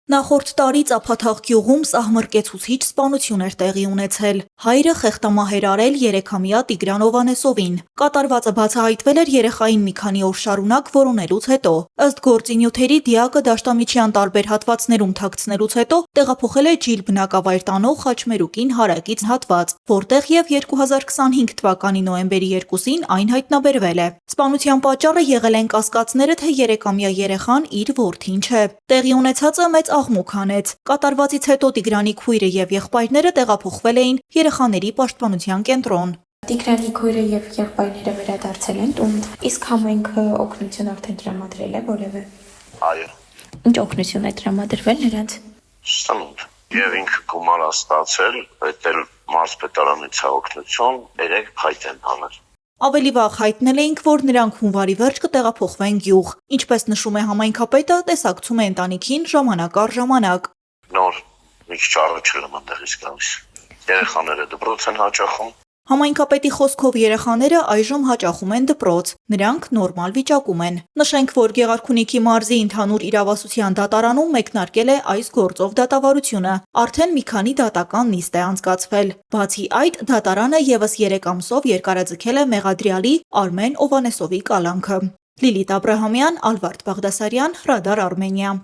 Նախորդ տարի Ծափաթաղ գյուղում սահմռկեցուցիչ սպանություն էր տեղի ունեցել։ Հայրը խեղդամահ էր արել 3-ամյա Տիգրան Հովհաննեսովին։ Կատարվածը բացահայտվել էր երեխային մի քանի օր շարունակ որոնելուց հետո։ Ըստ գործի նյութերի դիակը դաշտամիջյան տարբեր հատվածներում թաքցնելուց հետո տեղափոխել է ջիլ բնակավայր տանող Խաչմերուկին հարակից հատված, որտեղ եւ 2025 թվականի նոյեմբերի 2-ին այն հայտնաբերվել է։ Սպանության պատճառը եղել են կասկածները, թե 3-ամյա երեխան իր որդին չէ։ Տեղի ունեցածը մեծ աղմուկ հանեց։ Կատարվածից հետո Տիգրանի քույրը եւ եղբայրները տեղափոխվել էին երեխաների պաշտպանության կենտրոն։ Տիգրանի քույրը եւ եղբայրները վերադարձել են տուն, իսկ համայնքը օգնություն արդեն տրամադրել է որևէ։ Այո։ Ինչ օգնություն է տրամադրվել նրանց։ Սնունդ։ Եվ ինքը գումար է ստացել, այդ էլ մարզպետարանից է օգնություն, 3 փայտ են անել։ Ավելի վաղ հայտնել էինք, որ նրանք հունվարի վերջ կտեղափոխվեն գյուղ։ Ինչպես նշում է համայնքապետը, տեսակցում է ընտանիքին ժամանակ առ ժամանակ։ Նոր մի քիչ առաջ եմ այնտեղից գալիս։ Երեխաները դպրոց են հաճախում։ Համայնքապետի խոսքով երեխաները այժմ հաճախում են դպրոց, նրանք նորմալ վիճակում են։ Նշենք, որ Գեղարքունիքի մարզի ընդհանուր իրավասության դատարանում մեկնարկել է այս գործով դատավարությունը, արդեն մի քանի դատական նիստ է անցկացվել։ Բացի այդ, դատարանը եւս 3 ամսով երկարաձգել է մեղադրյալի Արմեն Հովհաննեսովի կալանքը։ Լիլիթ Աբրահամյան, Ալվարդ Բաղդասարյան, Ռադար Արմենիա։